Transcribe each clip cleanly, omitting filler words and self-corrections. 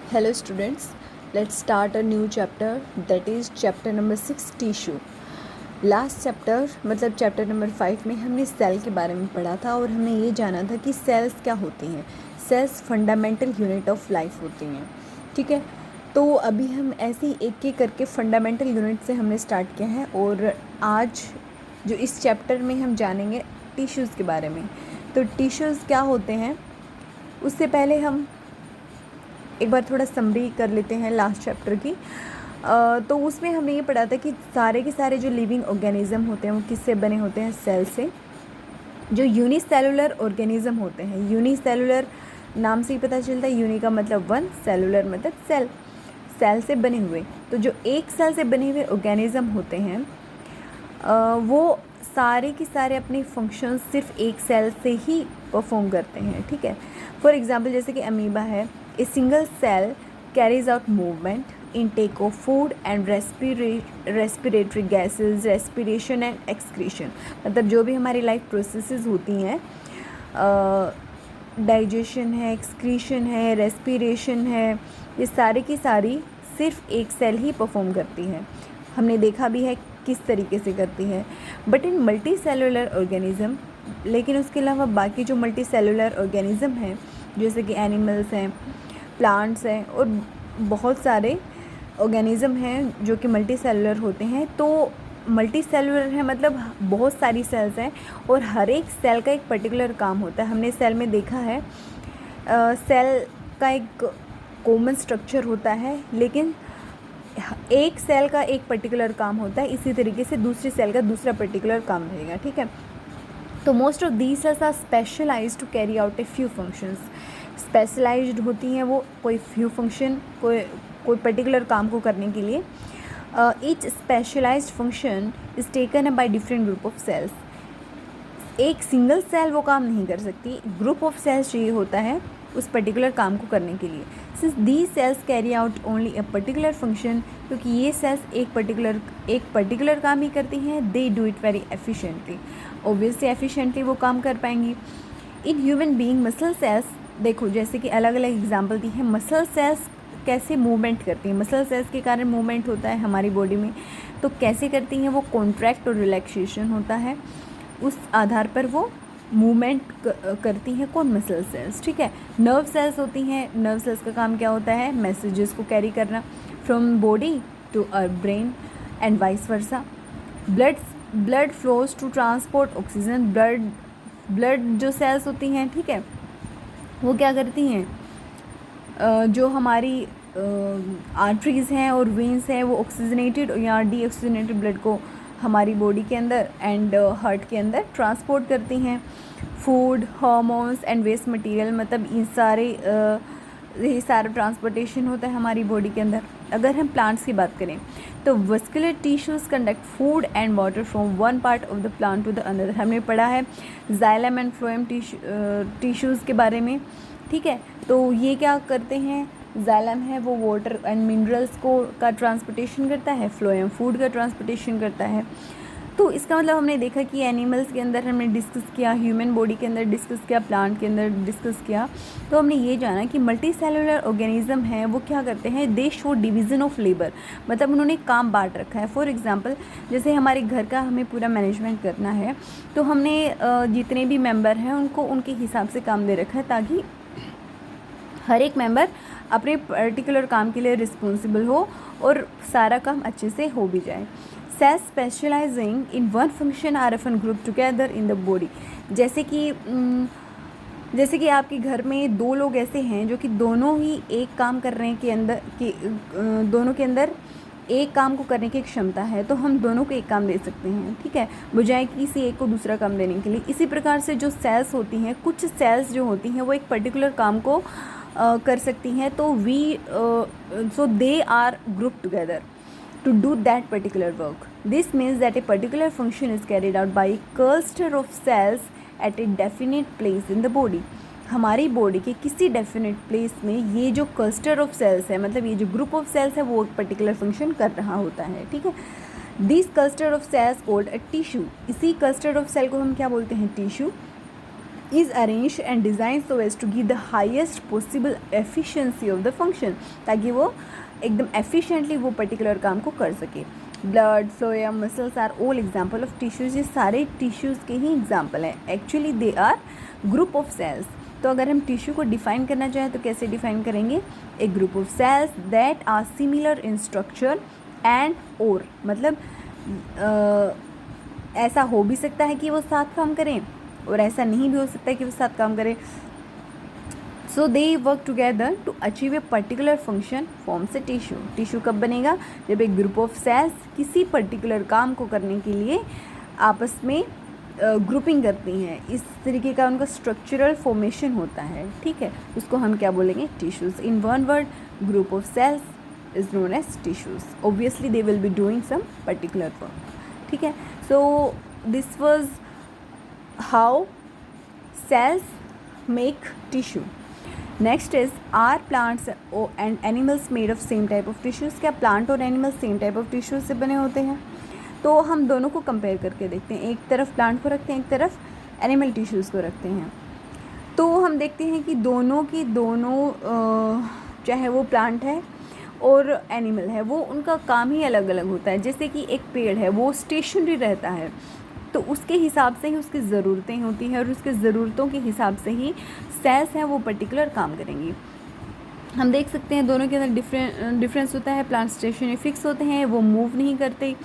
Hello students, let's start a new chapter, that is chapter number 6 tissue. Last chapter मतलब chapter number 5 में हमने cell के बारे में पढ़ा था और हमने ये जाना था कि सेल्स क्या होती हैं। Cells fundamental unit of life होती हैं, ठीक है। तो अभी हम ऐसे ही एक एक करके फंडामेंटल यूनिट से हमने स्टार्ट किया है और आज जो इस चैप्टर में हम जानेंगे टिश्यूज़ के बारे में। तो टिश्यूज़ क्या होते हैं उससे पहले हम एक बार थोड़ा समरी कर लेते हैं लास्ट चैप्टर की। तो उसमें हमने ये पढ़ा था कि सारे के सारे जो लिविंग ऑर्गेनिज्म होते हैं वो किससे बने होते हैं, सेल से। जो यूनिसेलुलर ऑर्गेनिज्म होते हैं, यूनिसेलुलर नाम से ही पता चलता है, यूनि का मतलब वन, सेलुलर मतलब सेल, सेल से बने हुए। तो जो एक सेल से बने हुए ऑर्गेनिज्म होते हैं वो सारे के सारे अपने फंक्शंस सिर्फ एक सेल से ही परफॉर्म करते हैं, ठीक है। फॉर एग्जांपल जैसे कि अमीबा है, a single cell carries out movement, intake of food and respiratory gases, respiration and excretion। मतलब जो भी हमारी लाइफ प्रोसेसेस होती हैं, डाइजेशन है, एक्सक्रीशन है, रेस्पिरेशन है, ये सारी की सारी सिर्फ एक सेल ही परफॉर्म करती है। हमने देखा भी है किस तरीके से करती है। But in multi cellular organism, लेकिन उसके अलावा बाकी जो मल्टी सेलुलर ऑर्गेनिज़म हैं जैसे कि एनिमल्स हैं, प्लांट्स हैं और बहुत सारे ऑर्गेनिज़म हैं जो कि मल्टी सेलुलर होते हैं। तो मल्टी सेलुलर है मतलब बहुत सारी सेल्स हैं और हर एक सेल का एक पर्टिकुलर काम होता है। हमने सेल में देखा है सेल का एक कॉमन स्ट्रक्चर होता है, लेकिन एक सेल का एक पर्टिकुलर काम होता है, इसी तरीके से दूसरी सेल का दूसरा पर्टिकुलर काम रहेगा, ठीक है। तो most of these cells are specialised to carry out a few functions. Specialised होती हैं वो कोई फ्यू फंक्शन, कोई पर्टिकुलर काम को करने के लिए। Each specialised function is taken by different group of cells. एक सिंगल सेल वो काम नहीं कर सकती, ग्रुप ऑफ सेल्स चाहिए होता है उस पर्टिकुलर काम को करने के लिए। Since these cells carry out only a particular function, क्योंकि ये सेल्स एक पर्टिकुलर काम ही करती हैं, they do it very efficiently, obviously efficiently वो काम कर पाएंगी। In human being muscle cells, देखो जैसे कि अलग अलग एग्जाम्पल दी है, मसल सेल्स कैसे मूवमेंट करती हैं, मसल सेल्स के कारण मूवमेंट होता है हमारी बॉडी में। तो कैसे करती हैं वो, कॉन्ट्रैक्ट और रिलैक्सेशन होता है, उस आधार पर वो मूवमेंट करती हैं कौन, मसल सेल्स, ठीक है। नर्व सेल्स होती हैं, नर्व सेल्स का काम क्या होता है, मैसेजेस को कैरी करना from body to our brain and vice versa. Blood flows to transport oxygen. Blood जो सेल्स होती हैं, ठीक है, वो क्या करती हैं, जो हमारी आर्टरीज़ हैं और वेंस हैं वो ऑक्सीजनेटेड या डीऑक्सीजनेटेड ब्लड को हमारी बॉडी के अंदर एंड हार्ट के अंदर ट्रांसपोर्ट करती हैं। Food, hormones and waste material, मतलब ये सारा ट्रांसपोर्टेशन होता है हमारी बॉडी के अंदर। अगर हम प्लांट्स की बात करें तो vascular tissues conduct food and water from one part of the plant to the another. हमने पढ़ा है जाइलम एंड फ्लोएम टिश्यूज़ के बारे में, ठीक है। तो ये क्या करते हैं, जाइलम है वो वाटर एंड मिनरल्स का ट्रांसपोर्टेशन करता है, फ्लोएम फूड का ट्रांसपोर्टेशन करता है। तो इसका मतलब हमने देखा कि एनिमल्स के अंदर हमने डिस्कस किया, ह्यूमन बॉडी के अंदर डिस्कस किया, प्लांट के अंदर डिस्कस किया। तो हमने ये जाना कि मल्टी सेलुलर ऑर्गेनिज्म है वो क्या करते हैं, दे शो डिवीज़न ऑफ लेबर, मतलब उन्होंने काम बांट रखा है। फॉर एग्जांपल जैसे हमारे घर का हमें पूरा मैनेजमेंट करना है, तो हमने जितने भी मेंबर हैं उनको उनके हिसाब से काम दे रखा है, ताकि हर एक मेंबर अपने पर्टिकुलर काम के लिए रिस्पॉन्सिबल हो और सारा काम अच्छे से हो भी जाए। Cells specialising in one function are often group together in the body. जैसे कि आपके घर में दो लोग ऐसे हैं जो कि दोनों ही एक काम करने के अंदर दोनों के अंदर एक काम को करने की क्षमता है, तो हम दोनों को एक काम दे सकते हैं, ठीक है, बजाय किसी एक को दूसरा काम देने के लिए। इसी प्रकार से जो सेल्स होती हैं, कुछ सेल्स जो होती हैं वो एक पर्टिकुलर काम को कर सकती हैं, तो they are group together to do that particular work. This means that a particular function is carried out by a cluster of cells at a definite place in the body. हमारी body के किसी definite place में ये जो cluster of sales है, मतलब ये जो ग्रुप ऑफ सेल्स है, वो एक पर्टिकुलर फंक्शन कर रहा होता है, ठीक है। This cluster of cells called a tissue. इसी क्लस्टर ऑफ सेल को हम क्या बोलते हैं, tissue. is arranged and designed so as to give the highest possible efficiency of the function, ताकि वो एकदम efficiently वो particular काम को कर सके. Blood, phloem, muscles are all example of tissues. ये सारे टिश्यूज़ के ही एग्जाम्पल हैं. Actually they are group of cells. तो अगर हम टिश्यू को डिफ़ाइन करना चाहें तो कैसे डिफ़ाइन करेंगे? A group of cells that are similar in structure and और, मतलब ऐसा हो भी सकता है कि वो साथ काम करें और ऐसा नहीं भी हो सकता है कि वो साथ काम करें. So they work together to achieve a particular function forms a tissue. Tissue कब बनेगा? जब एक ग्रुप ऑफ सेल्स किसी पर्टिकुलर काम को करने के लिए आपस में ग्रुपिंग करती हैं. इस तरीके का उनका स्ट्रक्चरल फॉर्मेशन होता है. ठीक है, उसको हम क्या बोलेंगे? Tissues. In one word, group of cells is known as tissues. Obviously they will be doing some particular work. ठीक है, so this was how cells make tissue. Next is, are plants and animals made of same type of tissues? क्या plant और animals same type of tissues से बने होते हैं? तो हम दोनों को कंपेयर करके देखते हैं. एक तरफ प्लांट को रखते हैं, एक तरफ एनिमल टिश्यूज़ को रखते हैं. तो हम देखते हैं कि दोनों की दोनों चाहे वो प्लांट है और एनिमल है, वो उनका काम ही अलग अलग होता है. जैसे कि एक पेड़ है, वो स्टेशनरी रहता है, तो उसके हिसाब से ही उसकी ज़रूरतें होती हैं और उसके ज़रूरतों के हिसाब से ही सेल्स हैं वो पर्टिकुलर काम करेंगी. हम देख सकते हैं दोनों के अंदर डिफरेंस होता है. प्लांट स्टेशनरी फिक्स होते हैं, वो मूव नहीं करते.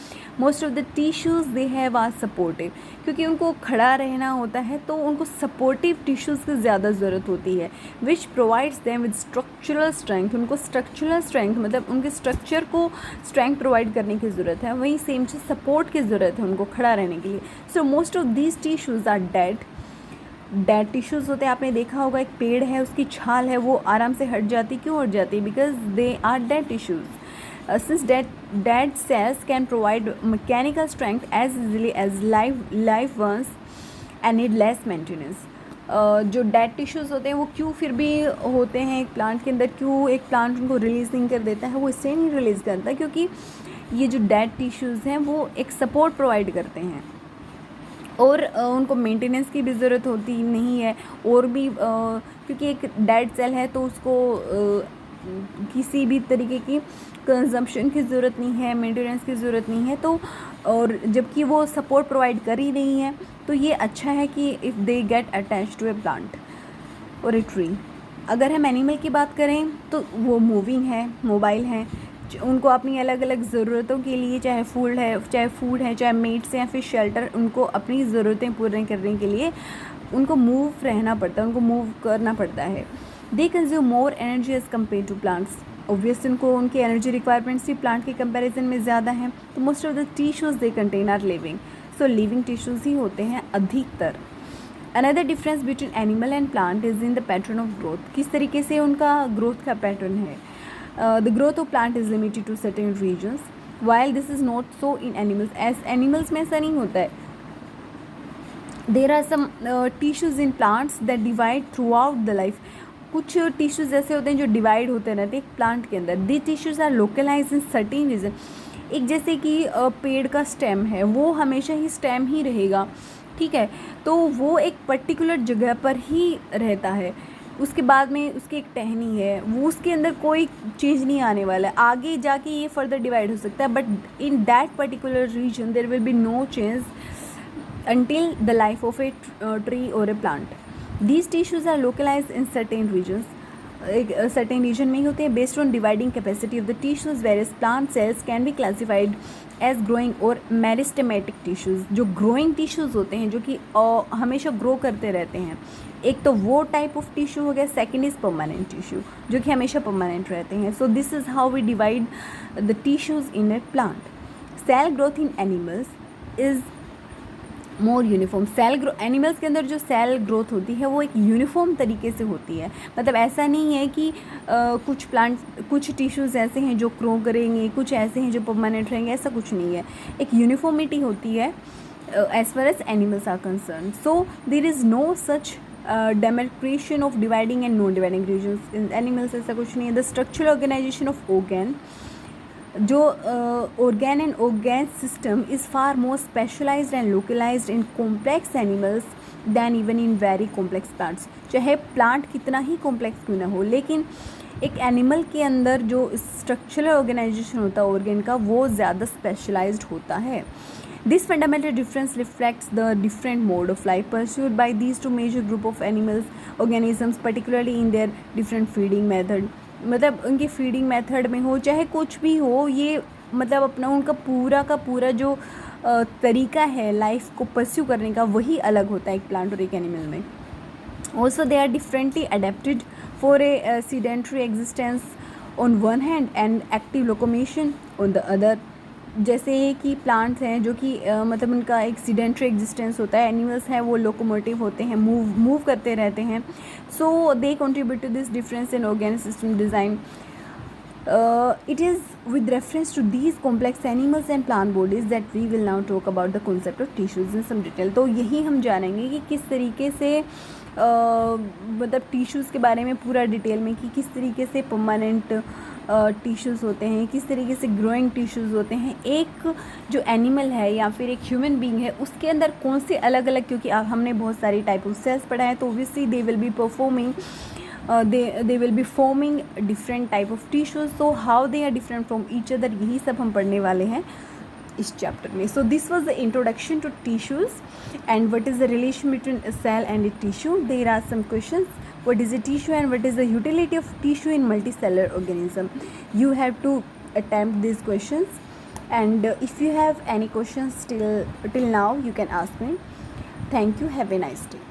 Most of the tissues they have are supportive, क्योंकि उनको खड़ा रहना होता है तो उनको सपोर्टिव टिश्यूज़ की ज़्यादा ज़रूरत होती है. Which provides them with structural strength. उनको स्ट्रक्चरल स्ट्रेंथ मतलब उनके स्ट्रक्चर को स्ट्रेंथ प्रोवाइड करने की ज़रूरत है. वहीं सेम चीज़ सपोर्ट की ज़रूरत है उनको खड़ा रहने के लिए. So most of these tissues are dead tissues होते हैं. आपने देखा होगा एक पेड़ है, उसकी छाल है, वो आराम से हट जाती. क्यों हट जाती? Because they are dead tissues. Since dead cells can provide mechanical strength as easily as live ones and need less maintenance. जो डेड टिश्यूज़ होते हैं वो क्यों फिर भी होते हैं एक प्लांट के अंदर? क्यों एक प्लांट उनको रिलीज़ नहीं कर देता है? वो इससे नहीं रिलीज़ करता क्योंकि ये जो डेड टिश्यूज़ हैं वो एक सपोर्ट प्रोवाइड करते हैं और उनको मेंटेनेंस की भी ज़रूरत होती नहीं है. और भी क्योंकि एक डेड सेल है तो उसको किसी भी तरीके की कंजम्पशन की ज़रूरत नहीं है, मेंटेनेंस की ज़रूरत नहीं है. तो और जबकि वो सपोर्ट प्रोवाइड कर ही नहीं है, तो ये अच्छा है कि if they get attach to a plant और ए ट्री. अगर हम एनिमल की बात करें तो वो मूविंग है, मोबाइल हैं. उनको अपनी अलग अलग ज़रूरतों के लिए, चाहे फूड है, चाहे मेट्स या फिर शेल्टर, उनको अपनी ज़रूरतें पूरी करने के लिए उनको मूव रहना पड़ता है, उनको मूव करना पड़ता है. They consume more energy as compare to plants. Obviously उनको उनकी एनर्जी रिक्वायरमेंट्स भी प्लांट के कंपैरिजन में ज़्यादा हैं. तो most of the tissues they contain are living. So living tissues ही होते हैं अधिकतर. Another difference between animal and plant is in the pattern of growth. किस तरीके से उनका ग्रोथ का पैटर्न है? The growth of plant is limited to certain regions, while this is not so in animals. As animals में ऐसा नहीं होता है. There are some tissues in plants that divide throughout the life. कुछ tissues ऐसे होते हैं जो डिवाइड होते रहते हैं एक प्लांट के अंदर. These tissues are localized in certain region. एक जैसे कि पेड़ का स्टेम है, वो हमेशा ही स्टेम ही रहेगा. ठीक है, तो वो एक पर्टिकुलर जगह पर ही रहता है. उसके बाद में उसकी एक टहनी है, वो उसके अंदर कोई चीज़ नहीं आने वाला है. आगे जाके ये फर्दर डिवाइड हो सकता है, but in that particular region there will be no change until the life of a tree or a plant. These tissues are localized in certain regions. एक certain region में ही होते हैं. Based on dividing capacity of the tissues, various plant cells can be classified as growing or meristematic tissues. जो growing tissues होते हैं, जो कि हमेशा grow करते रहते हैं. एक तो वो टाइप ऑफ टिश्यू हो गया. सेकेंड इज़ परमानेंट टिश्यू, जो कि हमेशा परमानेंट रहते हैं. So this is how we divide the tissues in a plant. Cell growth in animals is more uniform. Animals के अंदर जो सेल ग्रोथ होती है वो एक यूनिफॉर्म तरीके से होती है. मतलब ऐसा नहीं है कि कुछ टिश्यूज़ ऐसे हैं जो ग्रो करेंगे, कुछ ऐसे हैं जो परमानेंट रहेंगे, ऐसा कुछ नहीं है. एक यूनिफॉर्मिटी होती है as far as animals are concerned. So there is no such demarcation of dividing and non-dividing regions in animals. ऐसा कुछ नहीं है. The structural organization of organ जो organ and organ system is far more specialized and localized in complex animals than even in very complex plants. चाहे plant कितना ही complex क्यों ना हो, लेकिन एक एनिमल के अंदर जो स्ट्रक्चरल ऑर्गेनाइजेशन होता है ऑर्गन का, वो ज़्यादा स्पेशलाइज्ड होता है. This fundamental difference reflects the different mode of life pursued by these two major group of organisms, particularly in their different feeding method. मतलब उनके फीडिंग मेथड में हो चाहे कुछ भी हो, ये मतलब अपना उनका पूरा का पूरा जो तरीका है लाइफ को परस्यू करने का, वही अलग होता है एक प्लांट और एक एनिमल में. Also they are differently adapted for a sedentary existence on one hand and active locomotion on the other. जैसे कि प्लांट्स हैं जो कि मतलब उनका एक सीडेंट्री एग्जिस्टेंस होता है, एनिमल्स हैं वो लोकोमोटिव होते हैं, मूव करते रहते हैं. So they contribute to this difference in organic system design. It is with reference to these complex animals and plant bodies that we will now talk about the concept of tissues in some detail. तो यही हम जानेंगे कि किस तरीके से मतलब tissues के बारे में पूरा डिटेल में, कि किस तरीके से परमानेंट टिश्यूज़ होते हैं, किस तरीके से ग्रोइंग टिश्यूज़ होते हैं. एक जो एनिमल है या फिर एक ह्यूमन बीइंग है, उसके अंदर कौन से अलग अलग, क्योंकि हमने बहुत सारी टाइप ऑफ सेल्स पढ़ा है, तो obviously they will be performing they will be forming different type of tissues. So how they are different from each other, यही सब हम पढ़ने वाले हैं इस चैप्टर में. So this was the introduction to tissues and what is the relation between a cell and a tissue. There are some questions. What is a tissue and what is the utility of tissue in multicellular organism? You have to attempt these questions, and if you have any questions till now, you can ask me. Thank you. Have a nice day.